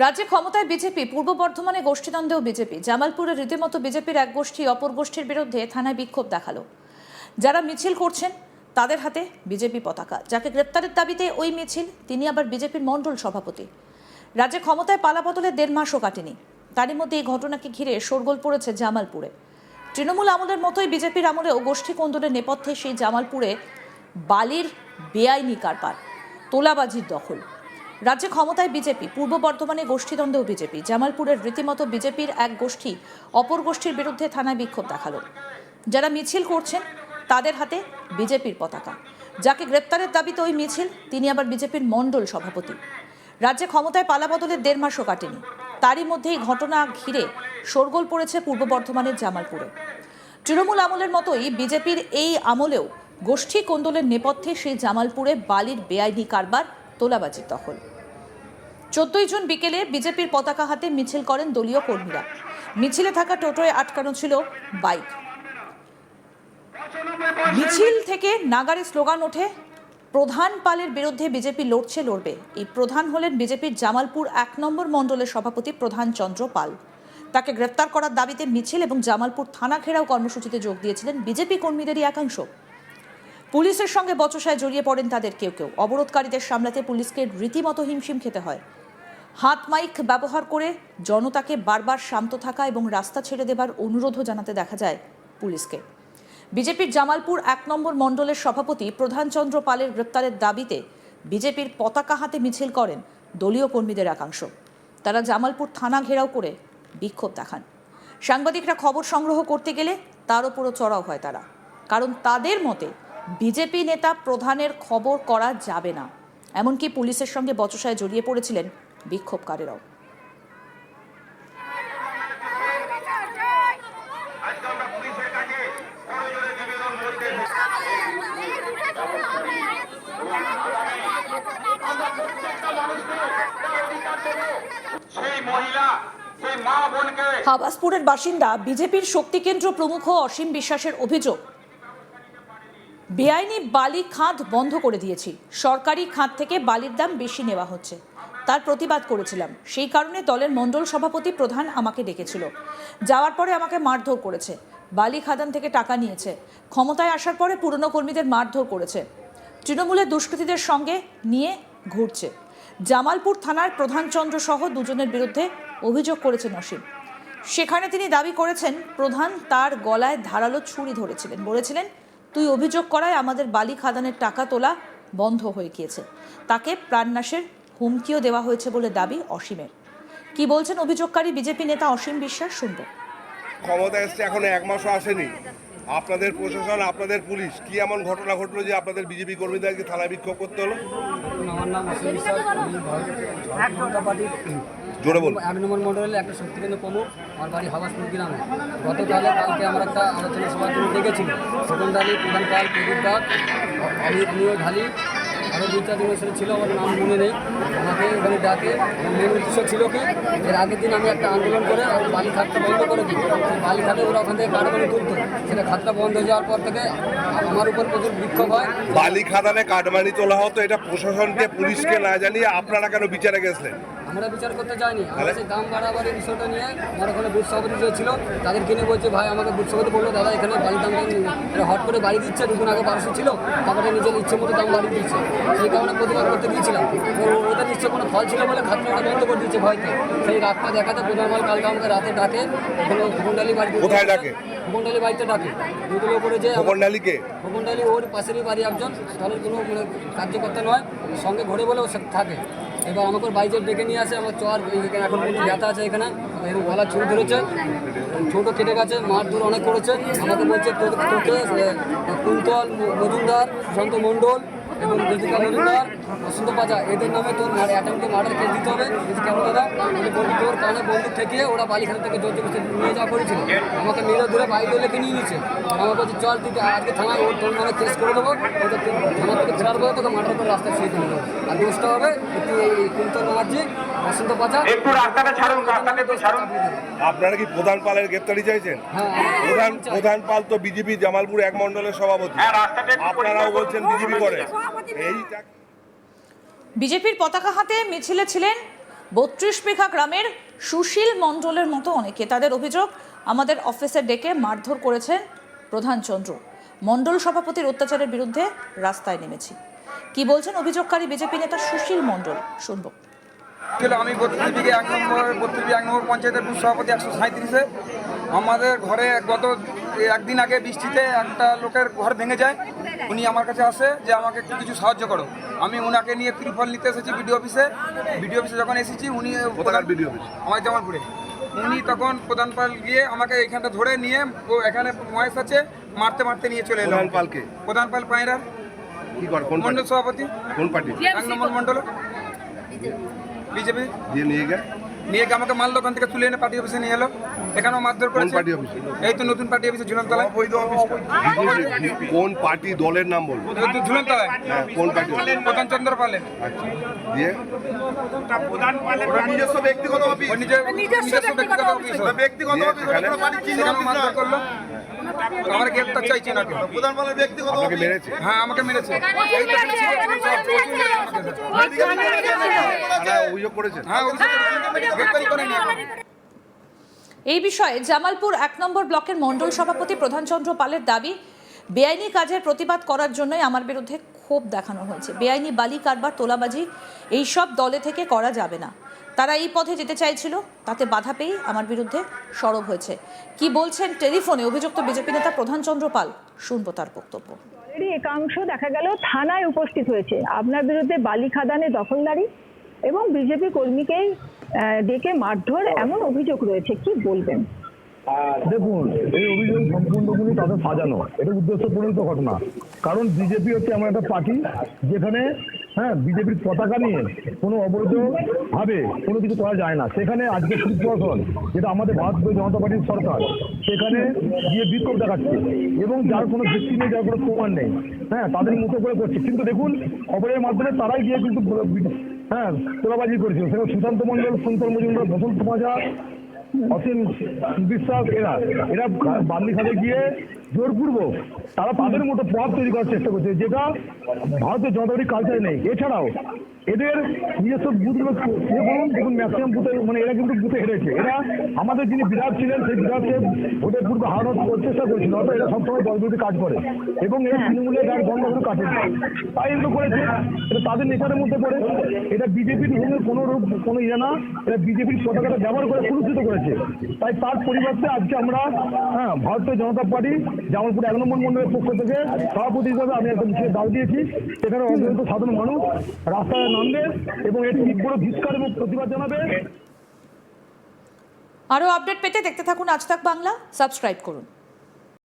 রাজ্যে ক্ষমতায় বিজেপি, পূর্ব বর্ধমানে গোষ্ঠীদ্বন্দ্বেও বিজেপি। জামালপুরে রীতিমতো বিজেপির এক গোষ্ঠী অপর গোষ্ঠীর বিরুদ্ধে থানায় বিক্ষোভ দেখালো। যারা মিছিল করছেন তাদের হাতে বিজেপি পতাকা। যাকে গ্রেপ্তারের দাবিতে ওই মিছিল, তিনি আবার বিজেপির মণ্ডল সভাপতি। রাজ্যে ক্ষমতায় পালাবদলের 1.5 মাসও কাটেনি, তারই মধ্যে এই ঘটনাকে ঘিরে শোরগোল পড়েছে জামালপুরে। তৃণমূল আমলের মতোই বিজেপির আমলেও গোষ্ঠী কোন্দলের নেপথ্যে সেই জামালপুরে বালির বেআইনি কারবার, তোলাবাজির দখল। রাজ্যে ক্ষমতায় বিজেপি, পূর্ব বর্ধমানে গোষ্ঠীদ্বন্দ্বেও বিজেপি। জামালপুরের রীতিমতো বিজেপির এক গোষ্ঠী অপর গোষ্ঠীর বিরুদ্ধে থানায় বিক্ষোভ দেখালো। যারা মিছিল করছেন তাদের হাতে বিজেপির পতাকা। যাকে গ্রেপ্তারের দাবিতে ওই মিছিল, তিনি আবার বিজেপির মণ্ডল সভাপতি। রাজ্যে ক্ষমতায় পালাবদলের 1.5 মাসও কাটেনি, তারই মধ্যে এই ঘটনা ঘিরে শোরগোল পড়েছে পূর্ব বর্ধমানের জামালপুরে। তৃণমূল আমলের মতোই বিজেপির এই আমলেও গোষ্ঠী কোন্দলের নেপথ্যে সেই জামালপুরে বালির বেআইনি কারবার, তোলাবাজির দখল। 14 জুন বিকেলে বিজেপির পতাকা হাতে মিছিল করেন দলীয় কর্মীরা। মিছিলে থাকা টোটোয় আটকানো ছিল বাইক। মিছিল থেকে নাগারে স্লোগান ওঠে, প্রধান পালের বিরুদ্ধে বিজেপি লড়বে। এই প্রধান হলেন বিজেপির জামালপুর 1 নম্বর মণ্ডলের সভাপতি প্রধান চন্দ্র পাল। তাকে গ্রেপ্তার করার দাবিতে মিছিল এবং জামালপুর থানা ঘেরাও কর্মসূচিতে যোগ দিয়েছিলেন বিজেপি কর্মীদেরই একাংশ। পুলিশের সঙ্গে বচসায় জড়িয়ে পড়েন তাদের কেউ কেউ। অবরোধকারীদের সামলাতে পুলিশকে রীতিমতো হিমশিম খেতে হয়। হাত মাইক ব্যবহার করে জনতাকে বারবার শান্ত থাকা এবং রাস্তা ছেড়ে দেবার অনুরোধও জানাতে দেখা যায় পুলিশকে। বিজেপির জামালপুর 1 নম্বর মণ্ডলের সভাপতি প্রধান চন্দ্র পালের গ্রেপ্তারের দাবিতে বিজেপির পতাকা হাতে মিছিল করেন দলীয় কর্মীদের একাংশ। তারা জামালপুর থানা ঘেরাও করে বিক্ষোভ দেখান। সাংবাদিকরা খবর সংগ্রহ করতে গেলে তার ওপরও চড়াও হয় তারা, কারণ তাদের মতে বিজেপি নেতা প্রধানের খবর করা যাবে না। এমনকি পুলিশের সঙ্গে বচসায় জড়িয়ে পড়েছিলেন বিক্ষোভকারীরাও। হাবাসপুরের বাসিন্দা বিজেপির শক্তি কেন্দ্র প্রমুখ অসীম বিশ্বাসের অভিযোগ, বেআইনি বালি খাদ বন্ধ করে দিয়েছি, সরকারি খাদ থেকে বালির দাম বেশি নেওয়া হচ্ছে। তার প্রতিবাদ করেছিলাম, সেই কারণে দলের মণ্ডল সভাপতি প্রধান আমাকে ডেকেছিল। যাওয়ার পরে আমাকে মারধর করেছে, বালি খাদান থেকে টাকা নিয়েছে। ক্ষমতায় আসার পরে পুরনো কর্মীদের মারধর করেছে, তৃণমূলের দুষ্কৃতীদের সঙ্গে নিয়ে ঘুরছে। জামালপুর থানার প্রধান চন্দ্র সহ 2 জনের বিরুদ্ধে অভিযোগ করেছেন অসীম। সেখানে তিনি দাবি করেছেন প্রধান তার গলায় ধারালো ছুরি ধরেছিলেন, বলেছিলেন তুই অভিযোগ করায় আমাদের বালি খাদানের টাকা তোলা বন্ধ হয়ে গিয়েছে। তাকে প্রাণনাশের হুমকিও দেওয়া হয়েছে বলে দাবি অসীমের। কি বলছেন অভিযোগকারী বিজেপি নেতা অসীম বিশ্বাস, শুনবো। ক্ষমতা এসছে এখনো 1 মাসও আসেনি, আপনাদের প্রশাসন, আপনাদের পুলিশ, কি এমন ঘটনা ঘটলো যে আপনাদের বিজেপি কর্মীদেরকে থানায় বিক্ষোভ করতে হলো? আমার নাম অসীম বিশ্বাস, জনতা পার্টির জোরে বলুন। 1 নম্বর মণ্ডলের একটা শক্তি কেন্দ্র প্রমুখ। আমার বাড়ি হাবাসপুর গ্রামে। কালকে আমরা একটা আলোচনা সভার জন্য ডেকেছিল। ছোটন ঢালি, প্রধান পাল, প্রদীপ দাস, আমিও ঢালি, আরও 2-4 জন এসে ছিল, আমার নাম মনে নেই। আমাকে ওখানে ডাকে। মেন উদ্দেশ্য ছিল কি, এর আগের দিন আমি একটা আন্দোলন করে বালি খাতটা বন্ধ করে দিই। সেই বালি খাতে ওরা ওখান থেকে কাঠমানি তুলতো, সেটা খাতটা বন্ধ হয়ে যাওয়ার পর থেকে আমার উপর প্রচুর বিক্ষোভ হয়। বালি খাদানে কাঠমানি তোলা হতো, এটা প্রশাসনকে, পুলিশকে না জানিয়ে আপনারা কেন বিচারে গেছিলেন? আমরা বিচার করতে যাইনি, আমরা সেই দাম বাড়াবাড়ির বিষয়টা নিয়ে আমার ওখানে বুথ সভাপতি যে ছিল তাদেরকে নিয়ে বলছে, ভাই আমাকে বুথ সভাপতি বললো, দাদা এখানে বাড়ির দামটা এটা হট করে বাড়ি দিচ্ছে, 2 দিন আগে 1200 ছিল, তারপরে নিজের ইচ্ছে মতো দাম বাড়িয়ে দিচ্ছে। সেই কারণে প্রতিবাদ করতে গিয়েছিলাম। ওদের নিশ্চয় কোনো ফল ছিল বলে খাতটা বন্ধ করে দিচ্ছে ভয়তে। সেই রাতটা দেখাতে প্রধান মাল কালকে আমাকে রাতে ডাকে, ওখানে ভুবনডালি বাড়িতে। কোথায় ডাকে? ভুবনডালি বাড়িতে ডাকে। দুধের উপরে যে ভুবনডালিকে, ভুবনডালি ওর পাশেরই বাড়ি একজন, দলের কোনো কার্যকর্তা নয়, সঙ্গে ঘরে বলে ও থাকে। এবার আমাকে বাইজের ডেকে নিয়ে আসে, আমার চর এখন কিন্তু ব্যথা আছে এখানে, এরকম গলা ছুরি ধরেছে, ছোটো কেটে গেছে, মারধর অনেক করেছে। আমাকে বলছে তোকে কুন্তল মজুমদার, সুশান্ত মণ্ডল এবং দীপিকা মজুমদার, বসন্ত পাজা, এদের নামে তোর অ্যাটেম্পটে মার্ডার কেস দিতে হবে। কেন দাদা? বলছি তোর কানে বন্দুক থেকে ওরা বালিখানা থেকে জোর জবরদস্তি নিয়ে যাওয়া করেছিল। আমাকে মেরে ধরে বাইরে লেখে নিয়ে নিচ্ছে। আমার বলছে চল তুই আজকে থানায় তোর নামে কেস করে দেবো, ওটা থানা থেকে ফেরার পরে তোকে মার্ডার করে রাস্তায় শুয়ে তুলে দেবো। আর দোষটা হবে তুই এই কুন্তল মার্জি, বসন্ত পাজা। আপনারা কি প্রধান পালের গ্রেপ্তারি চাইছেন? প্রধান পাল তো বিজেপি জামালপুর 1 মণ্ডলের সভাপতি, আপনারাও বলছেন বিজেপি করে। বিজেপির পতাকা হাতে মিছিলে ছিলেন 32 বিঘা গ্রামের সুশীল মণ্ডলের মতো অনেকে। তাদের অভিযোগ, আমাদের অফিসে ডেকে মারধর করেছেন প্রধান চন্দ্র। মণ্ডল সভাপতির অত্যাচারের বিরুদ্ধে রাস্তায় নেমেছি। কি বলছেন অভিযোগকারী বিজেপি নেতা সুশীল মণ্ডল, শুনবো। আমি 32 বিঘে 1 নম্বর পঞ্চায়েতের বুথ সভাপতি 137-এ। আমাদের ঘরে গত একদিন আগে বৃষ্টিতে একটা লোকের ঘর ভেঙে যায়। উনি আমার কাছে আসে যে আমাকে একটু কিছু সাহায্য করো। আমি ওনাকে নিয়ে ত্রিফল নিতে এসেছি বিডিও অফিসে। যখন এসেছি উনি বিডিও অফিস আমার জামালপুরে, উনি তখন প্রধান পাল গিয়ে আমাকে এখানটা ধরে নিয়ে এখানে মহেশ আছে মারতে মারতে নিয়ে চলে এলো। প্রধান পাল পায়রার কি করে, কোন মণ্ডল সভাপতি, কোন পার্টি? 1 নম্বর মণ্ডল বিজেপি। দিয়ে নিয়ে গেল, নিয়ে গিয়ে আমাকে মাল দোকান থেকে তুলে এনে পার্টি অফিসে নিয়ে এলো। এখানেও মারধর করেছে। পার্টি অফিসে? এই তো নতুন পার্টি অফিসে, ঝুলনতলায়। কোন পার্টি দলের নাম বলবো? ঝুলনতলায়। হ্যাঁ, কোন পার্টি? প্রধান চন্দ্র পালেন। আচ্ছা, দিয়ে নিজস্ব ব্যক্তিগত অফিস, ওর নিজস্ব ব্যক্তিগত অফিস। ব্যক্তিগত অফিস, এখানে? বাড়ি চিহ্ন সেখানেও মারধর করলো। আমার গ্রেপ্তার চাইছে নাকি? প্রধান পালের ব্যক্তিগত আপনাকে অফিস। মেরেছে? হ্যাঁ, আমাকে মেরেছে। থানায় অভিযোগ করেছেন? হ্যাঁ, অভিযোগ করেছে। গ্রেপ্তারি করেনি এখন। এই বিষয়ে জামালপুর 1 নম্বর ব্লকের মণ্ডল সভাপতি প্রধান চন্দ্র পালের দাবি, বেআইনি কাজের প্রতিবাদ করার জন্যই আমার বিরুদ্ধে ক্ষোভ দেখানো হয়েছে। বেআইনি বালি কারবার, তোলাবাজি এইসব দলে থেকে করা যাবে না। তারা এই পথে যেতে চাইছিল, তাতে বাধা পেয়ে আমার বিরুদ্ধে সরব হয়েছে। কি বলছেন টেলিফোনে অভিযুক্ত বিজেপি নেতা প্রধান চন্দ্র পাল, শুনবো তার বক্তব্য। দলেরই একাংশ দেখা গেল থানায় উপস্থিত হয়েছে আপনার বিরুদ্ধে বালি খাদানে দখলদারি এবং বিজেপি কর্মীকেই ডেকে মারধর, এমন অভিযোগ রয়েছে। কি বলবেন? দেখুন, এই অভিযোগ সম্পূর্ণগুলি তাদের সাজানো। এটা উদ্দেশ্যপ্রণীত ঘটনা। কারণ বিজেপি হচ্ছে এমন একটা পার্টি যেখানে বিজেপির পতাকা নিয়ে কোনো অবৈধভাবে কোনো কিছু করা যায় না। সেখানে আজকে সুপ্রশাসন, যেটা আমাদের ভারতীয় জনতা পার্টির সরকার, সেখানে গিয়ে বিক্ষোভ দেখাচ্ছে এবং যার কোনো ভিত্তি নেই, যার কোনো প্রমাণ নেই, তাদের মতো করে করছে। কিন্তু দেখুন, খবরের মাধ্যমে তারাই গিয়ে কিন্তু তোলাবাজি করেছিল। সেখানে সুশান্ত মণ্ডল, সুন্দর মজুমদার, বসন্ত মাজা, অসীম বিশ্বাস, এরা বার্লি খাতে গিয়ে জোরপূর্বক তারা তাদের মতো প্রভাব তৈরি করার চেষ্টা করছে, যেটা ভারতীয় জনতা পার্টির কালচারে নেই। এছাড়াও এদের নিজস্ব বুথগুলো দেখুন, ম্যাক্সিমাম বুথে এরা কিন্তু বুথে হেরেছে। এরা আমাদের যিনি বিরাট ছিলেন, সেই বিরাটকে ভোটের পূর্বে হারানোর চেষ্টা করেছিল। অর্থাৎ এরা সবসময় দলবিরোধী কাজ করে এবং এরা তৃণমূলের গায়ে গন্ধগুলো কাটে। তাই এগুলো করেছে, এটা তাদের নেতাদের মধ্যে পড়ে। এটা বিজেপির কোনো ইয়ে না, এটা বিজেপির পতাকাটা ব্যবহার করে কুলুষিত করেছে। তাই তার পরিবর্তে আজকে আমরা ভারতীয় জনতা পার্টি জামালপুর 1 নম্বর মণ্ডলের পক্ষ থেকে সভাপতি হিসাবে আমি একটা বিশেষ ডাক দিয়েছি। সেখানে অবহেলিত সাধারণ মানুষ রাস্তায় নামবে এবং এর তীব্র ধিক্কার এবং প্রতিবাদ জানাবে। আরও আপডেট পেতে দেখতে থাকুন আজ তাক বাংলা, সাবস্ক্রাইব করুন।